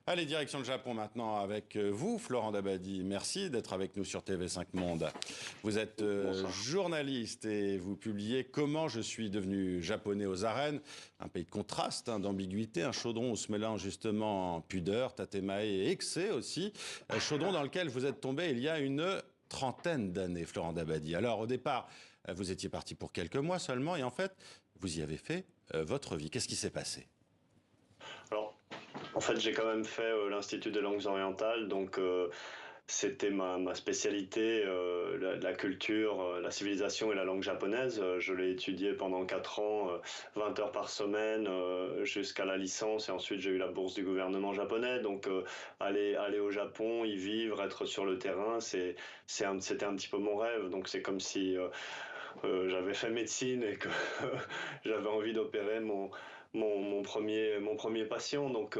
Allez, direction le Japon maintenant avec vous, Florent Dabadi. Merci d'être avec nous sur TV5 Monde. Vous êtes journaliste et vous publiez Comment je suis devenu japonais aux arènes. Un pays de contraste, d'ambiguïté, un chaudron où se mélange justement pudeur, tatemae et excès aussi. Chaudron dans lequel vous êtes tombé il y a une trentaine d'années, Florent Dabadi. Alors au départ, vous étiez parti pour quelques mois seulement et en fait, vous y avez fait votre vie. Qu'est-ce qui s'est passé ? Alors, en fait, j'ai quand même fait l'Institut des langues orientales, donc c'était ma spécialité, la culture, la civilisation et la langue japonaise. Je l'ai étudié pendant 4 ans, 20 heures par semaine, jusqu'à la licence, et ensuite j'ai eu la bourse du gouvernement japonais. Donc aller au Japon, y vivre, être sur le terrain, c'était un petit peu mon rêve. Donc c'est comme si j'avais fait médecine et que j'avais envie d'opérer mon premier patient, donc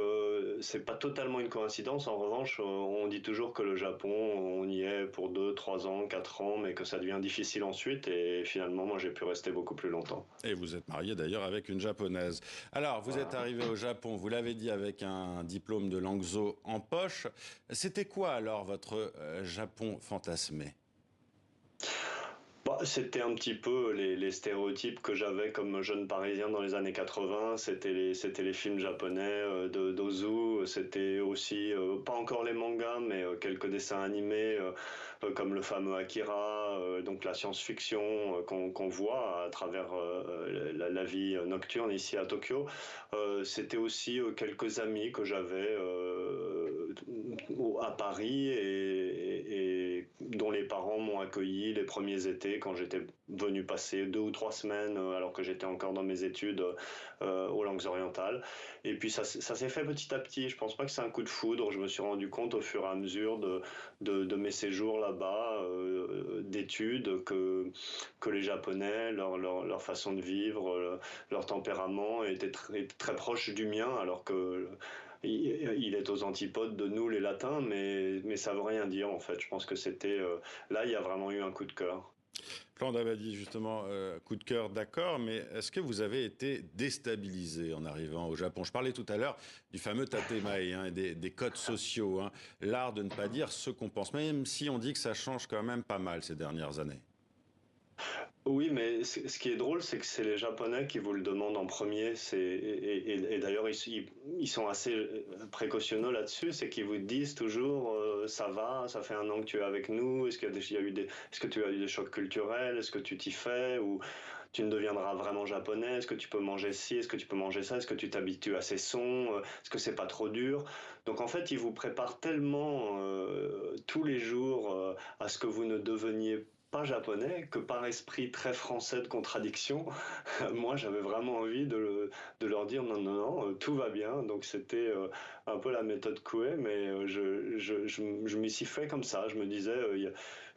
c'est pas totalement une coïncidence. En revanche, on dit toujours que le Japon, on y est pour 2, 3 ans, 4 ans, mais que ça devient difficile ensuite, et finalement, moi, j'ai pu rester beaucoup plus longtemps. Et vous êtes marié d'ailleurs avec une japonaise. Alors, vous êtes arrivé au Japon, vous l'avez dit, avec un diplôme de Langso en poche. C'était quoi alors votre Japon fantasmé ? C'était un petit peu les stéréotypes que j'avais comme jeune parisien dans les années 80. C'était les films japonais d'Ozu. C'était aussi, pas encore les mangas, mais quelques dessins animés comme le fameux Akira, donc la science-fiction qu'on voit à travers la vie nocturne ici à Tokyo. C'était aussi quelques amis que j'avais à Paris et dont les parents m'ont accueilli les premiers étés quand j'étais venu passer 2 ou 3 semaines alors que j'étais encore dans mes études aux langues orientales. Et puis ça s'est fait petit à petit. Je pense pas que c'est un coup de foudre. Je me suis rendu compte au fur et à mesure de mes séjours là-bas, d'études, que les Japonais, leur façon de vivre, leur tempérament était très proche du mien, alors que il est aux antipodes de nous les Latins, mais ça veut rien dire en fait. Je pense que c'était là, il y a vraiment eu un coup de cœur. Florent Dabadi, justement, coup de cœur, d'accord, mais est-ce que vous avez été déstabilisé en arrivant au Japon ? Je parlais tout à l'heure du fameux tatemae, et des codes sociaux, l'art de ne pas dire ce qu'on pense, même si on dit que ça change quand même pas mal ces dernières années. Oui, mais ce qui est drôle, c'est que c'est les Japonais qui vous le demandent en premier. Et d'ailleurs, ils sont assez précautionneux là-dessus. C'est qu'ils vous disent toujours ça va, ça fait 1 an que tu es avec nous. Est-ce que tu as eu des chocs culturels? Est-ce que tu t'y fais? Ou tu ne deviendras vraiment japonais? Est-ce que tu peux manger ci? Est-ce que tu peux manger ça? Est-ce que tu t'habitues à ces sons? Est-ce que c'est pas trop dur? Donc en fait, ils vous préparent tellement tous les jours à ce que vous ne deveniez pas japonais, que par esprit très français de contradiction, moi j'avais vraiment envie de leur dire non, tout va bien. Donc c'était un peu la méthode Coué, mais je m'y suis fait comme ça. Je me disais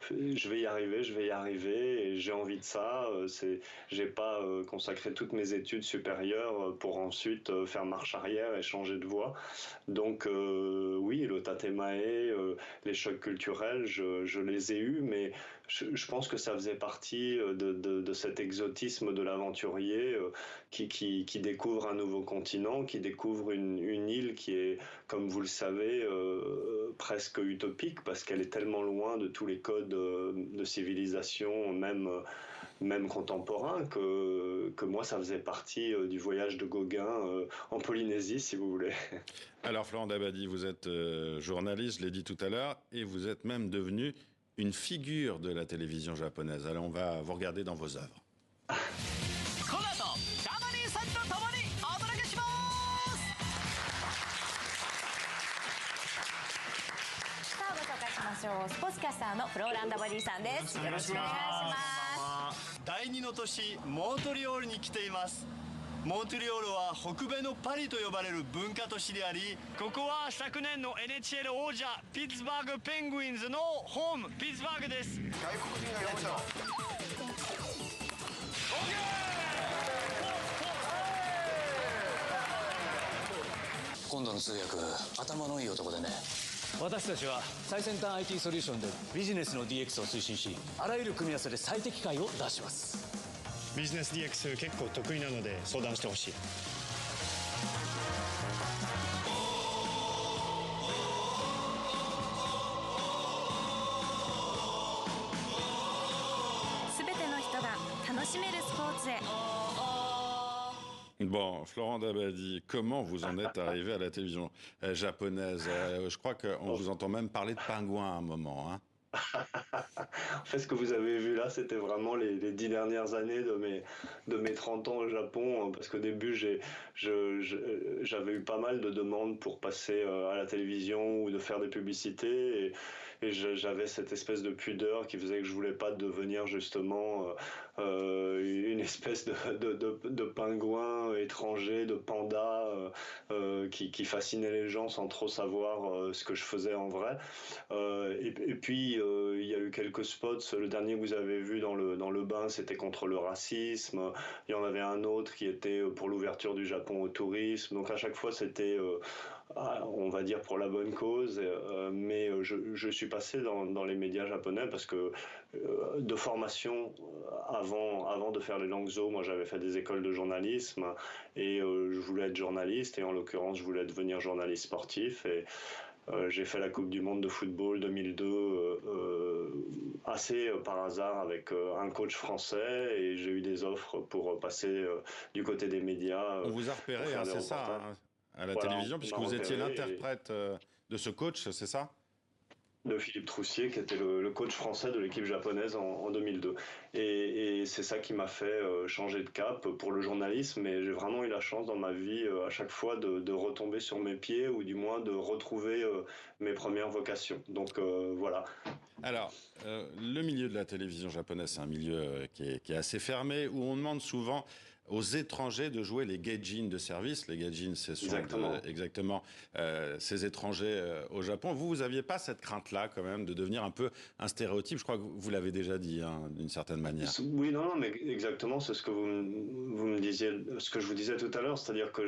je vais y arriver, et j'ai envie de ça. J'ai pas consacré toutes mes études supérieures pour ensuite faire marche arrière et changer de voie. Donc oui, le tatemae, les chocs culturels, je les ai eus, mais je pense que ça faisait partie de cet exotisme de l'aventurier qui découvre un nouveau continent, qui découvre une île qui est, comme vous le savez, presque utopique, parce qu'elle est tellement loin de tous les codes de civilisation, même contemporains, que moi ça faisait partie du voyage de Gauguin en Polynésie, si vous voulez. Alors Florent Dabadi, vous êtes journaliste, je l'ai dit tout à l'heure, et vous êtes même devenu une figure de la télévision japonaise. Alors on va vous regarder dans vos œuvres.モントリオールは北米のパリと呼ばれる文化都市であり、ここは昨年の NHL 王者ピッツバーグペングインズのホームピッツバーグです。外国人がいました。今度の通訳、頭のいい男でね。私たちは最先端 IT ソリューションでビジネスの DX を推進し、あらゆる組み合わせで最適解を出します。ビジネス DX 結構得意なので相談してほしい。Bon, Florent Dabadi, comment vous en êtes arrivé à la télévision japonaise? Je crois qu'on vous entend même parler de pingouins à un moment, hein. En fait, ce que vous avez vu là, c'était vraiment les 10 dernières années de mes 30 ans au Japon, hein, parce qu'au début, j'avais eu pas mal de demandes pour passer à la télévision ou de faire des publicités, j'avais cette espèce de pudeur qui faisait que je voulais pas devenir justement une espèce de pingouin étranger, de panda qui fascinait les gens sans trop savoir ce que je faisais en vrai. Et puis, il y a eu quelques spots. Le dernier que vous avez vu dans le bain, c'était contre le racisme. Il y en avait un autre qui était pour l'ouverture du Japon au tourisme. Donc à chaque fois, c'était, on va dire, pour la bonne cause. Mais je suis passé dans les médias japonais parce que de formation, avant de faire les Langzhou, moi j'avais fait des écoles de journalisme et je voulais être journaliste. Et en l'occurrence, je voulais devenir journaliste sportif. J'ai fait la Coupe du Monde de football 2002 assez par hasard avec un coach français et j'ai eu des offres pour passer du côté des médias. On vous a repéré, hein, c'est ça, hein, à la Voilà, télévision, puisque vous étiez l'interprète de ce coach, c'est ça? De Philippe Troussier, qui était le coach français de l'équipe japonaise en 2002. Et c'est ça qui m'a fait changer de cap pour le journalisme. Et j'ai vraiment eu la chance dans ma vie à chaque fois de retomber sur mes pieds ou du moins de retrouver mes premières vocations. Donc voilà. Alors, le milieu de la télévision japonaise, c'est un milieu qui est assez fermé, où on demande souvent aux étrangers de jouer les gaijin de service. Les gaijin, ce sont exactement ces étrangers au Japon. Vous n'aviez pas cette crainte-là, quand même, de devenir un peu un stéréotype. Je crois que vous l'avez déjà dit, hein, d'une certaine manière. Oui, non, mais exactement, c'est ce que vous me disiez, ce que je vous disais tout à l'heure, c'est-à-dire que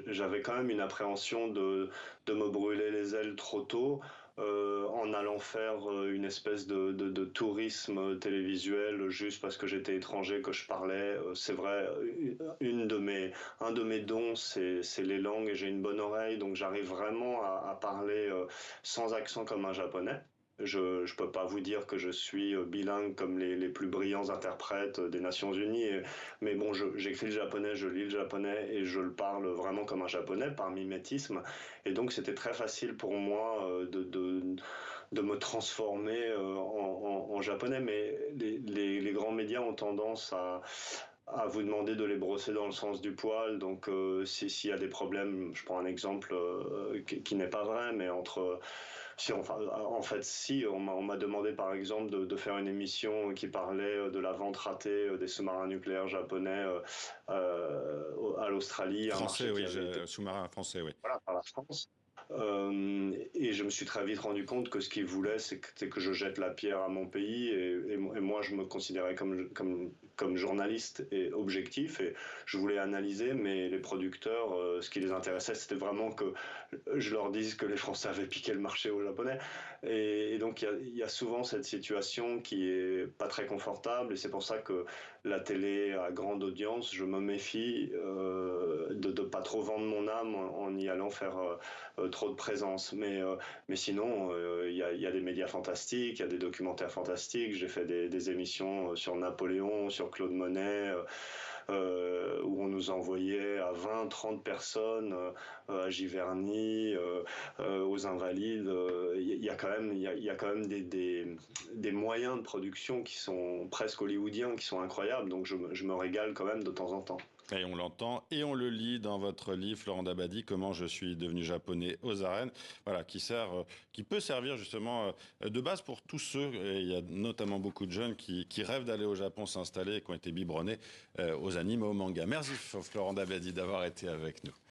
j'avais quand même une appréhension de me brûler les ailes trop tôt. En allant faire une espèce de tourisme télévisuel juste parce que j'étais étranger, que je parlais. C'est vrai, un de mes dons, c'est les langues et j'ai une bonne oreille, donc j'arrive vraiment à parler sans accent comme un japonais. Je ne peux pas vous dire que je suis bilingue comme les plus brillants interprètes des Nations Unies, mais bon, j'écris le japonais, je lis le japonais et je le parle vraiment comme un japonais par mimétisme. Et donc c'était très facile pour moi de me transformer en japonais. Mais les grands médias ont tendance à vous demander de les brosser dans le sens du poil. Donc s'il y a des problèmes, je prends un exemple qui n'est pas vrai, mais si, on m'a demandé par exemple de faire une émission qui parlait de la vente ratée des sous-marins nucléaires japonais à l'Australie. Français, oui, sous-marin français, oui. Voilà, par la France. Et je me suis très vite rendu compte que ce qu'ils voulaient, c'est que je jette la pierre à mon pays. Et moi, je me considérais comme journaliste et objectif. Et je voulais analyser, mais les producteurs, ce qui les intéressait, c'était vraiment que je leur dise que les Français avaient piqué le marché aux Japonais. Et donc, il y a souvent cette situation qui est pas très confortable. Et c'est pour ça que la télé à grande audience, je me méfie de pas trop vendre mon âme en y allant faire trop de présence. Mais sinon, il y a des médias fantastiques, il y a des documentaires fantastiques. J'ai fait des émissions sur Napoléon, sur Claude Monet, où on nous envoyait à 20-30 personnes à Giverny, aux Invalides. Il y a quand même des moyens de production qui sont presque hollywoodiens, qui sont incroyables. Donc je me régale quand même de temps en temps. Et on l'entend et on le lit dans votre livre, Florent Dabadi, Comment je suis devenu japonais aux arènes. Voilà, qui peut servir justement de base pour tous ceux, et il y a notamment beaucoup de jeunes qui rêvent d'aller au Japon s'installer et qui ont été biberonnés aux animes et aux mangas. Merci Florent Dabadi d'avoir été avec nous.